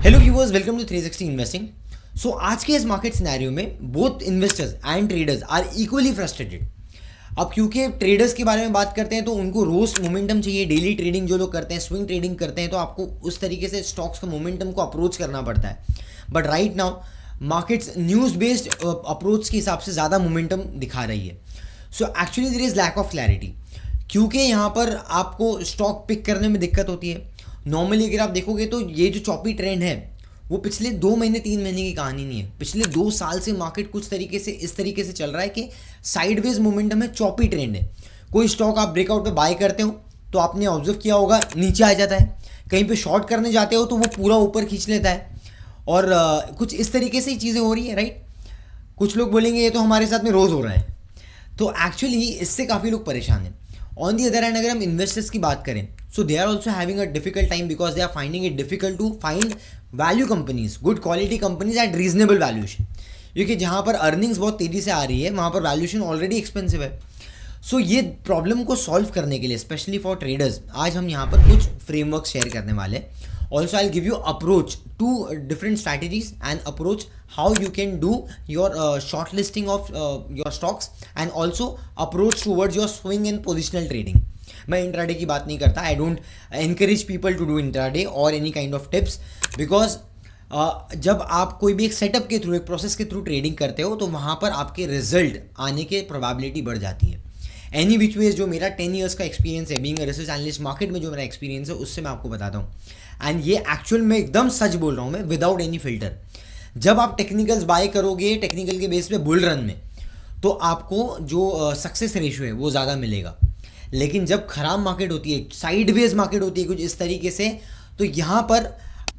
Hello viewers, welcome to 360 investing. So आज के इस मार्केट सिनेरियो में both investors and traders are equally frustrated. अब क्योंकि ट्रेडर्स के बारे में बात करते हैं तो उनको रोज मोमेंटम चाहिए। डेली ट्रेडिंग जो लोग करते हैं, स्विंग ट्रेडिंग करते हैं, तो आपको उस तरीके से स्टॉक्स का मोमेंटम को अप्रोच करना पड़ता है। But right now markets news based approach के हिसाब से ज़्यादा मोमेंटम दिखा रही है। So actually there is lack of clarity, क्योंकि यहाँ पर आपको स्टॉक पिक करने में दिक्कत होती है। नॉर्मली अगर आप देखोगे तो ये जो चॉपी ट्रेंड है वो पिछले 2 महीने 3 महीने की कहानी नहीं है। पिछले 2 साल से मार्केट कुछ तरीके से इस तरीके से चल रहा है कि साइडवेज मोमेंटम है, चॉपी ट्रेंड है। कोई स्टॉक आप ब्रेकआउट पे बाय करते हो तो आपने ऑब्जर्व किया होगा नीचे आ जाता है, कहीं पे शॉर्ट करने जाते हो तो वो पूरा ऊपर खींच लेता है, और कुछ इस तरीके से ही चीज़ें हो रही है, राइट। कुछ लोग बोलेंगे ये तो हमारे साथ में रोज़ हो रहा है, तो एक्चुअली इससे काफ़ी लोग परेशान हैं। ऑन दी अदर हैंड अगर हम इन्वेस्टर्स की बात करें, so they are also having a difficult time because they are finding it difficult to find value companies, good quality companies at reasonable valuation. क्योंकि जहाँ पर अर्निंग्स बहुत तेज़ी से आ रही है वहाँ पर वैल्यूएशन ऑलरेडी एक्सपेंसिव है। सो ये प्रॉब्लम को सॉल्व करने के लिए स्पेशली फॉर ट्रेडर्स आज हम यहाँ पर कुछ फ्रेमवर्क शेयर करने वाले हैं। Also, I'll give you approach to different strategies and approach how you can do your shortlisting of your stocks and also approach towards your swing and positional trading. मैं intraday की बात नहीं करता। I don't encourage people to do intraday और any kind of tips, because जब आप कोई भी एक सेटअप के थ्रू, एक प्रोसेस के थ्रू ट्रेडिंग करते हो तो वहाँ पर आपके रिजल्ट आने के प्रोबेबिलिटी बढ़ जाती है। एनी विच वेज जो मेरा 10 ईयर्स का एक्सपीरियंस है being a research analyst, market में जो मेरा एक्सपीरियंस है उससे मैं आपको बताता हूँ। एंड ये एक्चुअल में एकदम सच बोल रहा हूँ मैं, विदाउट एनी फिल्टर। जब आप टेक्निकल्स बाय करोगे टेक्निकल के बेस पे बुल रन में, तो आपको जो सक्सेस रेशियो है वो ज़्यादा मिलेगा। लेकिन जब खराब मार्केट होती है, साइडवेज मार्केट होती है कुछ इस तरीके से, तो यहाँ पर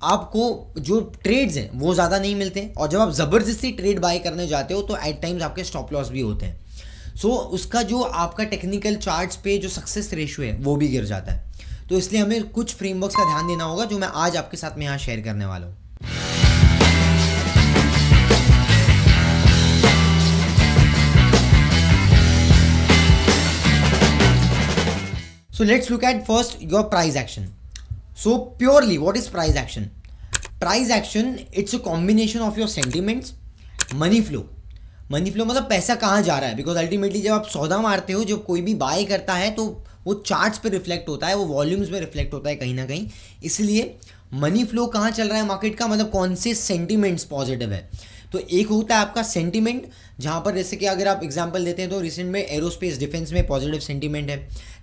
आपको जो ट्रेड्स हैं वो ज़्यादा नहीं मिलते। और जब आप ज़बरदस्ती ट्रेड बाय करने जाते हो तो एट टाइम्स आपके स्टॉप लॉस भी होते हैं। सो उसका जो आपका टेक्निकल चार्ट्स पे जो सक्सेस रेशियो है वो भी गिर जाता है। तो इसलिए हमें कुछ फ्रेमवर्क्स का ध्यान देना होगा जो मैं आज आपके साथ में यहाँ शेयर करने वाला हूँ। So let's look at first your price action. So purely what is price action? Price action, it's a combination of your sentiments, money flow. Money flow मतलब पैसा कहाँ जा रहा है, बिकॉज अल्टीमेटली जब आप सौदा मारते हो, जब कोई भी बाय करता है तो वो चार्ट्स पे रिफ्लेक्ट होता है, वो वॉल्यूम्स में रिफ्लेक्ट होता है कहीं ना कहीं। इसलिए मनी फ्लो कहाँ चल रहा है मार्केट का, मतलब कौन से सेंटिमेंट्स पॉजिटिव है। तो एक होता है आपका सेंटिमेंट, जहाँ पर जैसे कि अगर आप एग्जांपल देते हैं तो रिसेंट में एरोस्पेस डिफेंस में पॉजिटिव सेंटिमेंट है।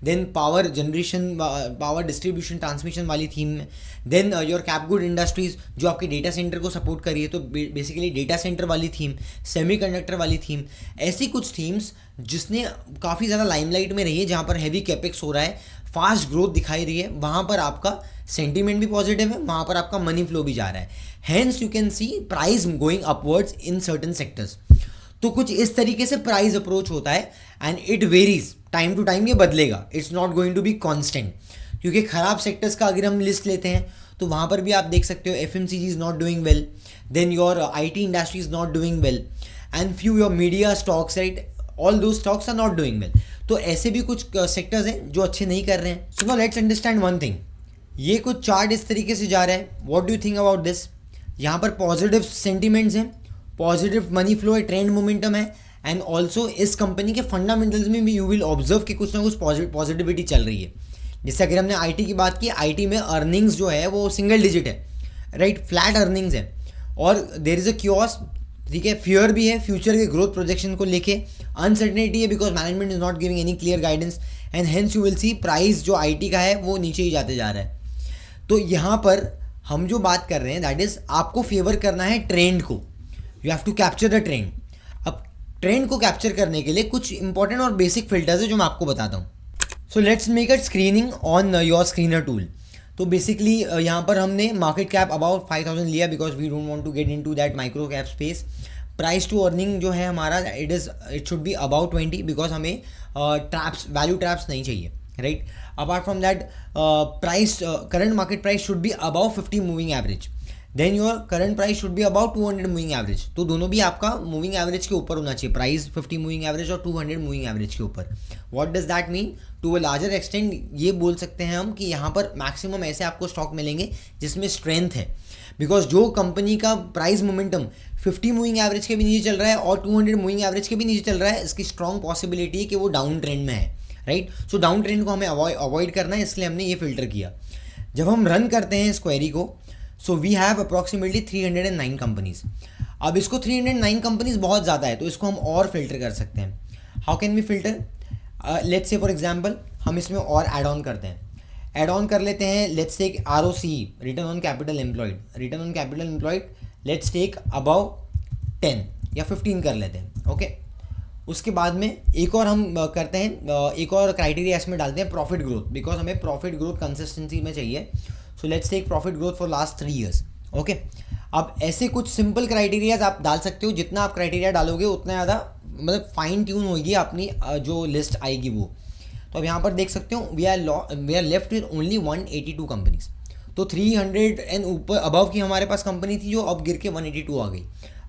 Then power generation, power distribution transmission वाली थीम में। देन योर कैपगुड इंडस्ट्रीज जो आपके डेटा सेंटर को सपोर्ट कर रही है, तो बेसिकली डेटा सेंटर वाली थीम, सेमीकंडक्टर वाली थीम, ऐसी कुछ थीम्स जिसने काफ़ी ज़्यादा लाइमलाइट में रही है, जहाँ पर हैवी कैपेक्स हो रहा है, फास्ट ग्रोथ दिखाई रही है, वहाँ पर आपका सेंटीमेंट भी पॉजिटिव है, वहाँ पर आपका मनी फ्लो भी जा रहा है। Hence you can see price going upwards in certain sectors. तो कुछ इस तरीके से प्राइस अप्रोच होता है and it varies time to time, ये बदलेगा, it's not going to be constant. क्योंकि खराब सेक्टर्स का अगर हम लिस्ट लेते हैं तो वहाँ पर भी आप देख सकते हो FMCG is not doing well, then your IT industry is not doing well, and few your media stocks, right, although stocks are not doing well. तो ऐसे भी कुछ सेक्टर्स हैं जो अच्छे नहीं कर रहे हैं। So now let's understand one thing, ये कुछ चार्ट इस तरीके से जा रहा है। What do you think about this? यहाँ पर पॉजिटिव सेंटीमेंट्स हैं, पॉजिटिव मनी फ्लो है, ट्रेंड मोमेंटम है, एंड ऑल्सो इस कंपनी के फंडामेंटल्स में भी यू विल ऑब्जर्व कि कुछ ना कुछ पॉजिटिविटी चल रही है। जैसे अगर हमने IT की बात की, IT में अर्निंग्स जो है वो सिंगल डिजिट है, राइट, फ्लैट अर्निंग्स है, और देयर इज़ अ क्योस, ठीक है, फियर भी है फ्यूचर के ग्रोथ प्रोजेक्शन को लेके, अनसर्टेनिटी है because management is not giving any clear guidance, and hence you will see price जो IT का है वो नीचे ही जाते जा रहा है। तो यहाँ पर हम जो बात कर रहे हैं दैट इज आपको फेवर करना है ट्रेंड को, you have to capture the trend. अब ट्रेंड को कैप्चर करने के लिए कुछ इंपॉर्टेंट और बेसिक फिल्टर्स है जो मैं आपको बताता हूँ। So let's make a screening on your screener tool. तो बेसिकली यहाँ पर हमने मार्केट कैप अबाउट 5000 लिया because we don't want to get into that micro cap space. Price to earning जो है हमारा it should be about 20 because हमें traps, value traps नहीं चाहिए, right. Apart from that price, current market price should be about 50 moving average. Then your current price should be about 200 moving average. तो दोनों भी आपका मूविंग एवरेज के ऊपर होना चाहिए, प्राइस 50 मूविंग एवरेज और 200 मूविंग एवरेज के ऊपर। What does that mean? To a larger extent ये बोल सकते हैं हम कि यहाँ पर मैक्सिमम ऐसे आपको स्टॉक मिलेंगे जिसमें स्ट्रेंथ है, बिकॉज जो कंपनी का प्राइस मोमेंटम 50 मूविंग एवरेज के भी नीचे चल रहा है और 200 मूविंग एवरेज के भी नीचे चल रहा है, इसकी स्ट्रॉन्ग पॉसिबिलिटी है कि वो डाउन ट्रेंड में है, राइट। सो डाउन ट्रेंड को हमें अवॉइड करना है, इसलिए हमने ये फिल्टर किया। जब हम रन करते हैं इस क्वेरी को, so we have approximately 309 companies. अब इसको 309 कंपनीज बहुत ज़्यादा है, तो इसको हम और फिल्टर कर सकते हैं। How can we filter? Let's say for example हम इसमें और ऐड ऑन करते हैं, ऐड ऑन कर लेते हैं। Let's take ROCE, return on capital employed, return on capital employed let's take about 10 या 15 कर लेते हैं, ओके। उसके बाद में एक और हम करते हैं, एक और क्राइटेरिया इसमें डालते हैं, प्रॉफिट ग्रोथ, बिकॉज हमें प्रॉफिट ग्रोथ कंसिस्टेंसी में चाहिए। So let's take profit growth for last 3 years, okay. अब ऐसे कुछ सिंपल क्राइटेरियाज आप डाल सकते हो, जितना आप क्राइटेरिया डालोगे उतना ज़्यादा मतलब फाइन ट्यून होगी अपनी जो लिस्ट आएगी वो। तो अब यहाँ पर देख सकते हो we are left with only 182 companies. तो 300 एंड ऊपर अबव की हमारे पास कंपनी थी जो अब गिर के 182 आ गई।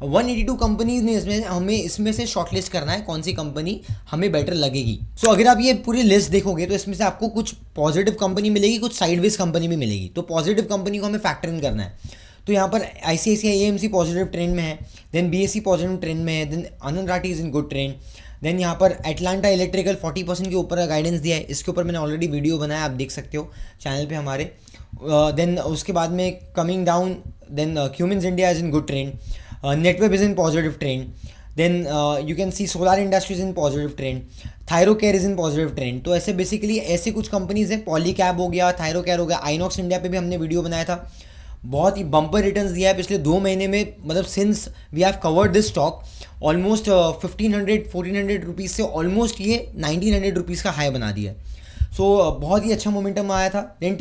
182 कंपनीज में इसमें से शॉर्टलिस्ट करना है कौन सी कंपनी हमें बेटर लगेगी। सो अगर आप ये पूरी लिस्ट देखोगे तो इसमें से आपको कुछ पॉजिटिव कंपनी मिलेगी, कुछ साइडवेज कंपनी भी मिलेगी। तो पॉजिटिव कंपनी को हमें फैक्टर इन करना है। तो यहाँ पर ICICI AMC पॉजिटिव ट्रेंड में है, देन BSE पॉजिटिव ट्रेंड में है, then Anand Rathi is in good trend, then यहाँ पर एटलांटा इलेक्ट्रिकल 40% के ऊपर गाइडेंस दिया है, इसके ऊपर मैंने ऑलरेडी वीडियो बनाया, आप देख सकते हो चैनल पे हमारे। देन उसके बाद में coming down, then Cummins India is in good trend, Netweb is in positive trend, then you can see Solar Industries in positive trend, Thyrocare is in positive trend. तो ऐसे बेसिकली ऐसे कुछ कंपनीज हैं, पॉलीकैब हो गया, थायरोकेयर हो गया, आइनॉक्स इंडिया पे भी हमने वीडियो बनाया था, बहुत ही बम्पर रिटर्न्स दिया है पिछले 2 महीने में। मतलब since we have covered this stock almost 1500-1400 rupees से ऑलमोस्ट ये 1900 रुपीज़ का हाई बना दिया है। सो बहुत ही अच्छा मोमेंटम आया था। देन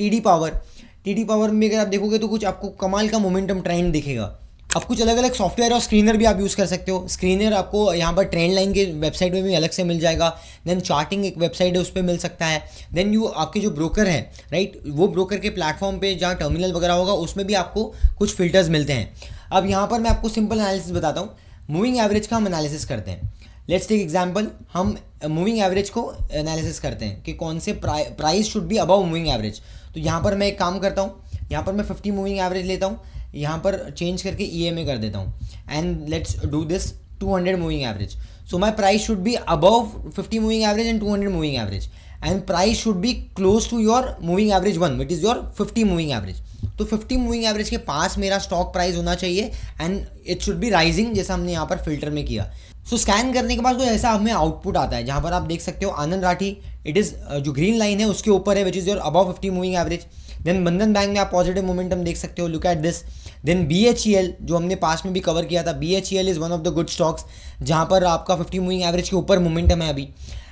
TD पावर में अगर आप देखोगे तो कुछ आपको कमाल का मोमेंटम ट्रेंड दिखेगा। अब कुछ अलग अलग सॉफ्टवेयर और स्क्रीनर भी आप यूज़ कर सकते हो। स्क्रीनर आपको यहाँ पर ट्रेंड लाइन के वेबसाइट में भी अलग से मिल जाएगा, देन चार्टिंग एक वेबसाइट है उस पर मिल सकता है, देन आपके जो ब्रोकर है राइट, वो ब्रोकर के प्लेटफॉर्म पे जहाँ टर्मिनल वगैरह होगा उसमें भी आपको कुछ फिल्टर्स मिलते हैं। अब यहाँ पर मैं आपको सिंपल एनालिसिस बताता हूँ, मूविंग एवरेज का हम एनालिसिस करते हैं। लेट्स टेक एग्जांपल, हम मूविंग एवरेज को एनालिसिस करते हैं कि कौन से price should be above moving average. तो यहाँ पर मैं एक काम करता हूँ, यहाँ पर मैं 50 मूविंग एवरेज लेता हूँ, यहाँ पर चेंज करके EMA कर देता हूँ, and let's do this 200 moving average. So my price should be above 50 moving average and 200 moving average, and price should be close to your moving average 1 which is your 50 moving average. तो 50 moving average के पास मेरा stock price होना चाहिए and it should B rising, जैसा हमने यहाँ पर filter में किया। सो स्कैन करने के बाद तो ऐसा हमें आउटपुट आता है, जहाँ पर आप देख सकते हो आनंद राठी इट इज़ जो ग्रीन लाइन है उसके ऊपर है which is your above 50 moving average. Then Bandhan bank में आप पॉजिटिव मोमेंटम देख सकते हो, look at this. Then BHEL जो हमने पास में भी कवर किया था, BHEL is one of the good stocks जहाँ पर आपका 50 मूविंग एवरेज के ऊपर मोमेंटम है अभी।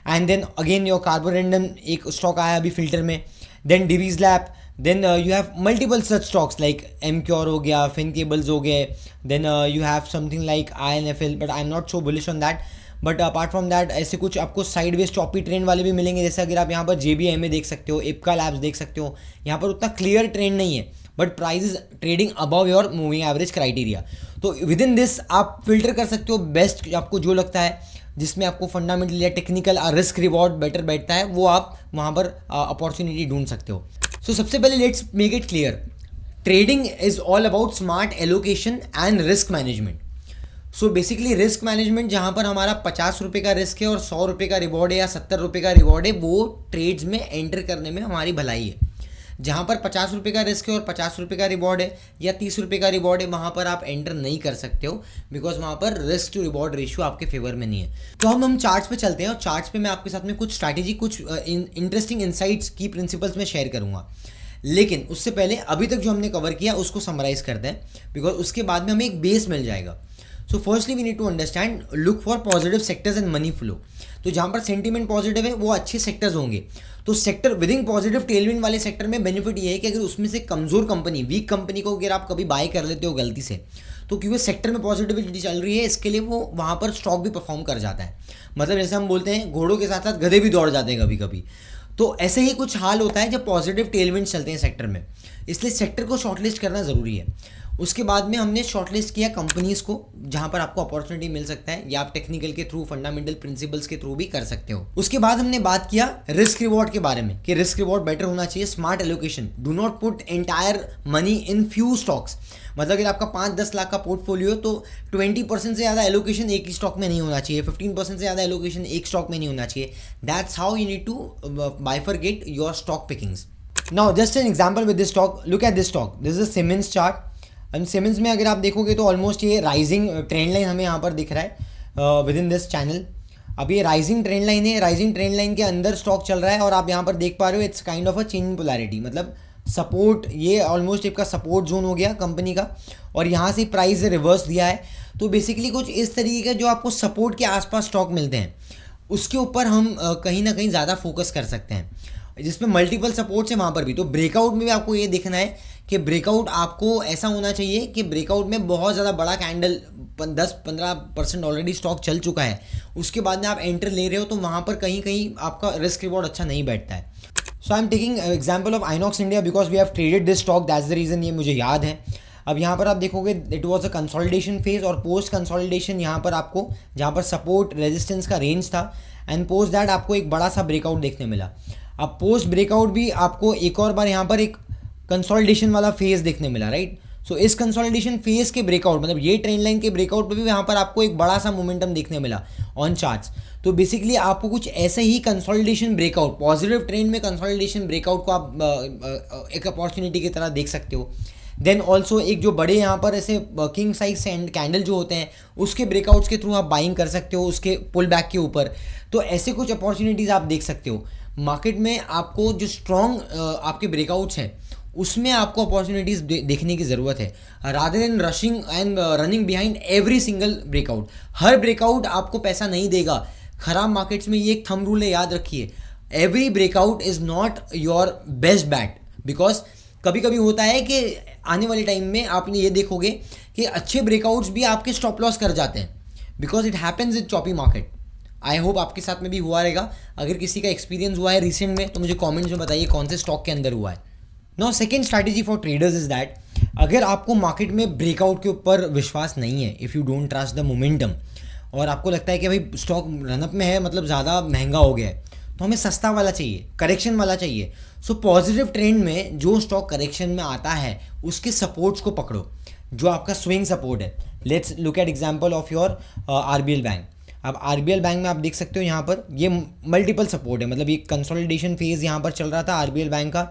And then again your Carborundum एक स्टॉक आया अभी फिल्टर में, then Divi's lab, then you have multiple such stocks like Emcure हो गया, फिन केबल्स हो गए, then you have something like INFL, but I am not so bullish on that. But apart from that ऐसे कुछ आपको साइडवेज चॉपी ट्रेंड वाले भी मिलेंगे, जैसे अगर आप यहाँ पर JBMA देख सकते हो, इप्का लैब्स देख सकते हो, यहाँ पर उतना क्लियर ट्रेंड नहीं है but price is trading above your moving average criteria. तो विद इन दिस आप फिल्टर कर सकते हो बेस्ट आपको जो लगता है, जिसमें आपको फंडामेंटल या टेक्निकल रिस्क रिवॉर्ड बेटर बैठता है, वो आप वहाँ पर अपॉर्चुनिटी ढूंढ सकते हो। सो सबसे पहले let's make it clear, trading is all about smart allocation and risk management. So basically risk management जहाँ पर हमारा 50 रुपये का रिस्क है और 100 रुपये का रिवॉर्ड है या 70 रुपये का रिवॉर्ड है, वो ट्रेड्स में एंटर करने में हमारी भलाई है। जहाँ पर 50 रुपये का रिस्क है और 50 रुपये का रिवॉर्ड है या 30 रुपये का रिवॉर्ड है, वहाँ पर आप एंटर नहीं कर सकते हो, बिकॉज वहाँ पर रिस्क टू रिवॉर्ड रेशियो आपके फेवर में नहीं है। तो हम चार्ट्स पे चलते हैं और चार्ट्स पे मैं आपके साथ में कुछ स्ट्रैटेजी, कुछ इंटरेस्टिंग इंसाइट्स की प्रिंसिपल्स में शेयर करूँगा। लेकिन उससे पहले अभी तक जो हमने कवर किया उसको समराइज करते हैं, बिकॉज उसके बाद में हमें एक बेस मिल जाएगा। So firstly we need to understand, look for positive sectors and money flow. तो जहाँ पर सेंटीमेंट पॉजिटिव है वो अच्छे सेक्टर्स होंगे। तो सेक्टर विदिंग पॉजिटिव टेलविंड वाले सेक्टर में बेनिफिट ये है कि अगर उसमें से कमजोर कंपनी, वीक कंपनी को अगर आप कभी बाय कर लेते हो गलती से, तो क्योंकि सेक्टर में पॉजिटिविटी चल रही है, इसके लिए वो वहाँ पर स्टॉक भी परफॉर्म कर जाता है। मतलब जैसे हम बोलते हैं घोड़ों के साथ साथ गधे भी दौड़ जाते हैं कभी कभी। तो ऐसे ही कुछ हाल होता है जब पॉजिटिव टेलविंड चलते हैं सेक्टर में, इसलिए सेक्टर को शॉर्टलिस्ट करना ज़रूरी है। उसके बाद में हमने शॉर्टलिस्ट किया कंपनीज़ को जहां पर आपको अपॉर्चुनिटी मिल सकता है, या आप टेक्निकल के थ्रू, फंडामेंटल प्रिंसिपल्स के थ्रू भी कर सकते हो। उसके बाद हमने बात किया रिस्क रिवॉर्ड के बारे में कि रिस्क रिवॉर्ड बेटर होना चाहिए, smart allocation, do not put entire money in few stocks. मतलब अगर आपका 5-10 लाख का पोर्टफोलियो तो 20% से ज़्यादा एलोकेशन एक ही स्टॉक में नहीं होना चाहिए, 15% से ज़्यादा एलोकेशन एक स्टॉक में नहीं होना चाहिए। That's how you need to bifurcate your stock pickings. Now just an example with this stock, look at this stock, this is Siemens chart. And Siemens में अगर आप देखोगे तो ऑलमोस्ट ये राइजिंग ट्रेंड लाइन हमें यहाँ पर दिख रहा है विद इन दिस चैनल। अब ये राइजिंग ट्रेंड लाइन है, राइजिंग ट्रेंड लाइन के अंदर स्टॉक चल रहा है और आप यहाँ पर देख पा रहे हो it's kind of a change in polarity, मतलब सपोर्ट, ये ऑलमोस्ट इसका सपोर्ट जोन हो गया कंपनी का, और यहाँ से प्राइस रिवर्स दिया है। तो बेसिकली कुछ इस तरीके के जो आपको सपोर्ट के आसपास स्टॉक मिलते हैं उसके ऊपर हम कहीं ना कहीं ज़्यादा फोकस कर सकते हैं, जिसमें मल्टीपल सपोर्ट्स है वहाँ पर भी। तो ब्रेकआउट में भी आपको ये देखना है कि ब्रेकआउट आपको ऐसा होना चाहिए कि ब्रेकआउट में बहुत ज़्यादा बड़ा कैंडल 10-15% ऑलरेडी स्टॉक चल चुका है, उसके बाद में आप एंटर ले रहे हो तो वहाँ पर कहीं कहीं आपका रिस्क रिवॉर्ड अच्छा नहीं बैठता है। So I am taking example of Inox India because we have traded this stock, that's the reason, ये मुझे याद है। अब यहाँ पर आप देखोगे it was a consolidation phase, और पोस्ट कंसोलिडेशन यहाँ पर आपको जहाँ पर सपोर्ट रेजिस्टेंस का रेंज था, एंड पोस्ट दैट आपको एक बड़ा सा ब्रेकआउट देखने मिला। अब पोस्ट ब्रेकआउट भी आपको एक और बार यहाँ पर एक कंसोलिडेशन वाला फेज देखने मिला, राइट। सो इस कंसोलिडेशन फेज के ब्रेकआउट, मतलब ये ट्रेंड लाइन के ब्रेकआउट पे भी यहाँ पर आपको एक बड़ा सा मोमेंटम देखने मिला ऑन चार्ट्स। तो बेसिकली आपको कुछ ऐसे ही कंसोलिडेशन ब्रेकआउट, पॉजिटिव ट्रेंड में कंसोलिडेशन ब्रेकआउट को आप एक अपॉर्चुनिटी की तरह देख सकते हो। देन ऑल्सो एक जो बड़े यहाँ पर ऐसे किंग साइज कैंडल जो होते हैं उसके ब्रेकआउट्स के थ्रू आप बाइंग कर सकते हो उसके पुल बैक के ऊपर। तो ऐसे कुछ अपॉर्चुनिटीज़ आप देख सकते हो मार्केट में। आपको जो स्ट्रॉन्ग आपके ब्रेकआउट्स हैं उसमें आपको अपॉर्चुनिटीज़ देखने की ज़रूरत है, rather than rushing and running behind every single breakout. Her breakout आपको पैसा नहीं देगा। खराब मार्केट्स में ये एक थंब रूल है, याद रखिए, every breakout is not your best bat. Because कभी कभी होता है कि आने वाले टाइम में आपने ये देखोगे कि अच्छे ब्रेकआउट्स भी आपके स्टॉप लॉस कर जाते हैं, because it happens in choppy market. I hope आपके साथ में भी हुआ रहेगा। अगर किसी का एक्सपीरियंस हुआ है रिसेंट में तो मुझे कमेंट्स में बताइए कौन से स्टॉक के अंदर हुआ है। Now second strategy for traders is that, अगर आपको मार्केट में ब्रेकआउट के ऊपर विश्वास नहीं है, if you don't trust the momentum, और आपको लगता है कि भाई स्टॉक रनअप में है, मतलब ज़्यादा महंगा हो गया है, तो हमें सस्ता वाला चाहिए, करेक्शन वाला चाहिए। सो पॉजिटिव ट्रेंड में जो स्टॉक करेक्शन में आता है उसके सपोर्ट्स को पकड़ो, जो आपका स्विंग सपोर्ट है। Let's look at example of your RBL bank. अब आरबीएल बैंक में आप देख सकते हो यहाँ पर ये मल्टीपल सपोर्ट है, मतलब ये कंसोलिडेशन फेज यहाँ पर चल रहा था आरबीएल बैंक का।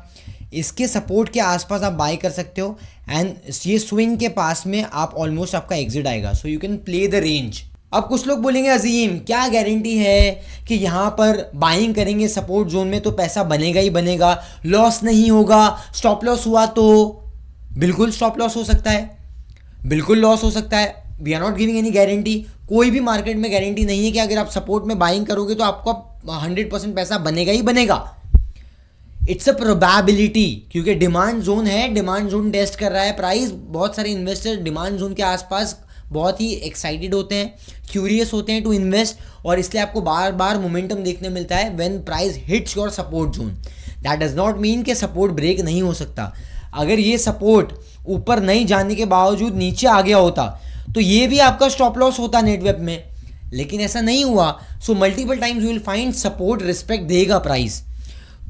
इसके सपोर्ट के आसपास आप बाय कर सकते हो, एंड ये स्विंग के पास में आप ऑलमोस्ट आपका एग्जिट आएगा। So you can play the range. अब कुछ लोग बोलेंगे अजीम क्या गारंटी है कि यहाँ पर बाइंग करेंगे सपोर्ट जोन में तो पैसा बनेगा ही बनेगा, लॉस नहीं होगा, स्टॉप लॉस हुआ तो? बिल्कुल स्टॉप लॉस हो सकता है, बिल्कुल लॉस हो सकता है। We are not giving any guarantee. कोई भी मार्केट में गारंटी नहीं है कि अगर आप सपोर्ट में बाइंग करोगे तो आपको 100% पैसा बनेगा ही बनेगा। इट्स अ प्रोबेबिलिटी, क्योंकि डिमांड जोन है, डिमांड जोन टेस्ट कर रहा है प्राइस। बहुत सारे इन्वेस्टर डिमांड जोन के आसपास बहुत ही एक्साइटेड होते हैं, क्यूरियस होते हैं टू इन्वेस्ट, और इसलिए आपको बार बार मोमेंटम देखने मिलता है when price hits your support zone. That does not mean कि सपोर्ट ब्रेक नहीं हो सकता। अगर ये सपोर्ट ऊपर नहीं जाने के बावजूद नीचे आ गया होता तो ये भी आपका स्टॉप लॉस होता नेटवेब में, लेकिन ऐसा नहीं हुआ। So multiple times you will find support respect देगा प्राइस।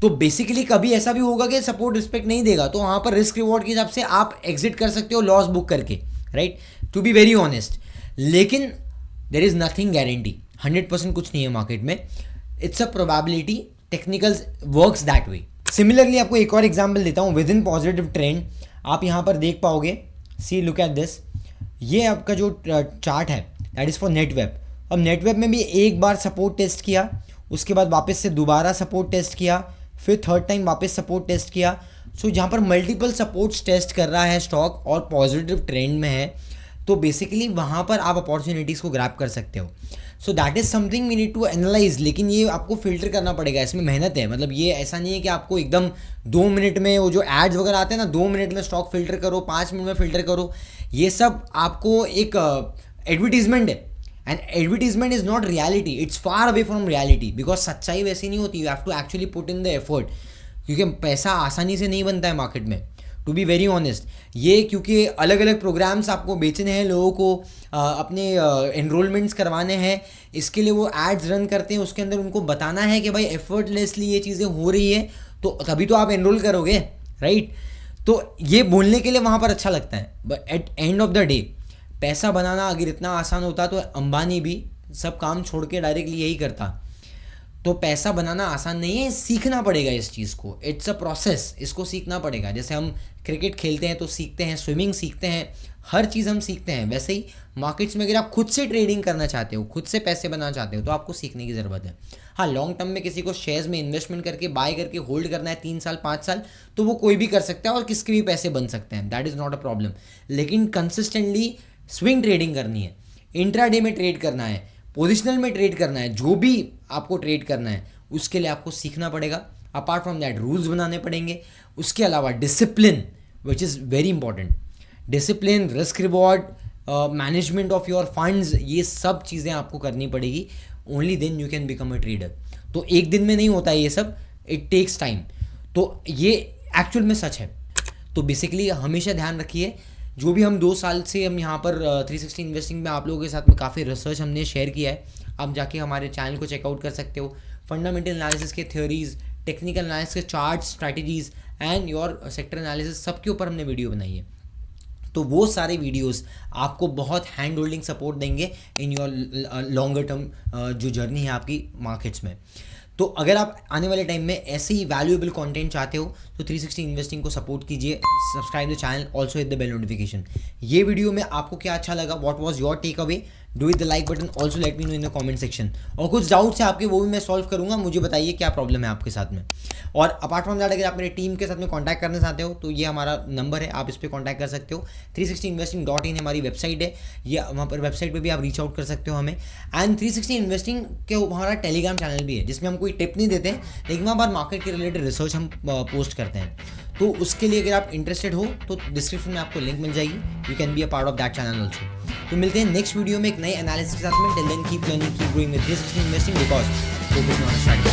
तो बेसिकली कभी ऐसा भी होगा कि सपोर्ट रिस्पेक्ट नहीं देगा, तो वहाँ पर रिस्क रिवॉर्ड के हिसाब से आप एग्जिट कर सकते हो लॉस बुक करके, right, to be very honest. लेकिन देर इज़ नथिंग गारंटी, 100% कुछ नहीं है मार्केट में। It's a probability, technical works that way. Similarly आपको एक और एग्जाम्पल देता हूँ विद इन पॉजिटिव ट्रेंड। आप यहाँ पर देख पाओगे, सी लुक एट दिस, ये आपका जो चार्ट है दैट इज़ फॉर नेटवेब। अब नेटवेब में भी एक बार सपोर्ट टेस्ट किया, उसके बाद वापस से दोबारा सपोर्ट टेस्ट किया, फिर थर्ड टाइम वापस सपोर्ट टेस्ट किया। सो जहाँ पर मल्टीपल सपोर्ट्स टेस्ट कर रहा है स्टॉक और पॉजिटिव ट्रेंड में है, तो बेसिकली वहाँ पर आप अपॉर्चुनिटीज़ को ग्रैब कर सकते हो। So that is something we need to analyse. लेकिन ये आपको फिल्टर करना पड़ेगा, इसमें मेहनत है। मतलब ये ऐसा नहीं है कि आपको एकदम 2 मिनट में, वो जो एड्स वगैरह आते हैं ना, 2 मिनट में स्टॉक फिल्टर करो, 5 मिनट में फिल्टर करो, ये सब आपको एक एडवर्टीजमेंट है। And advertisement is not reality, it's far away from reality, because सच्चाई वैसी नहीं होती। You have to actually put in the effort, क्योंकि पैसा आसानी से नहीं बनता है मार्केट में। To be very honest. ये क्योंकि अलग अलग प्रोग्राम्स आपको बेचने हैं, लोगों को अपने एनरोलमेंट्स करवाने हैं, इसके लिए वो एड्स रन करते हैं, उसके अंदर उनको बताना है कि भाई एफर्टलेसली ये चीज़ें हो रही है, तो तभी तो आप एनरोल करोगे, राइट। तो ये बोलने के लिए वहाँ पर अच्छा लगता है, but at end of the day पैसा बनाना अगर इतना आसान होता तो अंबानी भी सब काम छोड़ के डायरेक्टली यही करता। तो पैसा बनाना आसान नहीं है, सीखना पड़ेगा इस चीज़ को, इट्स अ प्रोसेस, इसको सीखना पड़ेगा। जैसे हम क्रिकेट खेलते हैं तो सीखते हैं, स्विमिंग सीखते हैं, हर चीज़ हम सीखते हैं, वैसे ही मार्केट्स में अगर आप खुद से ट्रेडिंग करना चाहते हो, खुद से पैसे बनाना चाहते हो, तो आपको सीखने की ज़रूरत है। हाँ, लॉन्ग टर्म में किसी को शेयर्स में इन्वेस्टमेंट करके बाय करके होल्ड करना है 3 साल 5 साल, तो वो कोई भी कर सकता है और किसके भी पैसे बन सकते हैं, that is not a problem. लेकिन कंसिस्टेंटली स्विंग ट्रेडिंग करनी है, इंट्राडे में ट्रेड करना है, पोजिशनल में ट्रेड करना है, जो भी आपको ट्रेड करना है उसके लिए आपको सीखना पड़ेगा। अपार्ट फ्रॉम दैट रूल्स बनाने पड़ेंगे, उसके अलावा discipline which is very important, discipline, risk reward, management of your funds, ये सब चीज़ें आपको करनी पड़ेगी। Only then you can become a trader. तो एक दिन में नहीं होता है ये सब, इट टेक्स टाइम। तो ये एक्चुअल में सच है। तो बेसिकली हमेशा ध्यान रखिए, जो भी हम 2 साल से हम यहाँ पर 360 इन्वेस्टिंग में आप लोगों के साथ में काफ़ी रिसर्च हमने शेयर किया है, आप जाके हमारे चैनल को चेकआउट कर सकते हो। फंडामेंटल एनालिसिस के थ्योरीज, टेक्निकल एनालिसिस के chart, strategies and your sector analysis, सबके ऊपर हमने वीडियो बनाई है। तो वो सारे वीडियोस आपको बहुत हैंड होल्डिंग सपोर्ट देंगे इन योर लॉन्गर टर्म जो जर्नी है आपकी मार्केट्स में। तो अगर आप आने वाले टाइम में ऐसे ही वैल्यूएबल कंटेंट चाहते हो तो 360 इन्वेस्टिंग को सपोर्ट कीजिए, subscribe the channel, also hit the bell notification. ये वीडियो में आपको क्या अच्छा लगा, what was your takeaway, do with the like button, also let me know in the comment section. और कुछ डाउट्स है आपके, वो भी मैं सॉल्व करूंगा, मुझे बताइए क्या प्रॉब्लम है आपके साथ में। और अपार्ट फ्रॉम दैट, अगर आप मेरे टीम के साथ में कॉन्टैक्ट करना चाहते हो तो ये हमारा नंबर है, आप इस पर कॉन्टैक्ट कर सकते हो। 360investing.in हमारी वेबसाइट है, ये वहाँ पर वेबसाइट पर भी आप रीच आउट कर सकते हो हमें। एंड 360 इन्वेस्टिंग के हमारा टेलीग्राम चैनल भी है, जिसमें हम कोई टिप नहीं देते हैं, लेकिन वहाँ पर मार्केट के रिलेटेड रिसर्च हम पोस्ट करते हैं। तो उसके लिए अगर आप इंटरेस्टेड हो तो डिस्क्रिप्शन में आपको लिंक मिल जाएगी, you can be a part of that channel also. तो मिलते हैं नेक्स्ट वीडियो में एक नए एनालिसिस के साथ में। Till then keep learning, keep growing with 360 investing, because focus on strategy.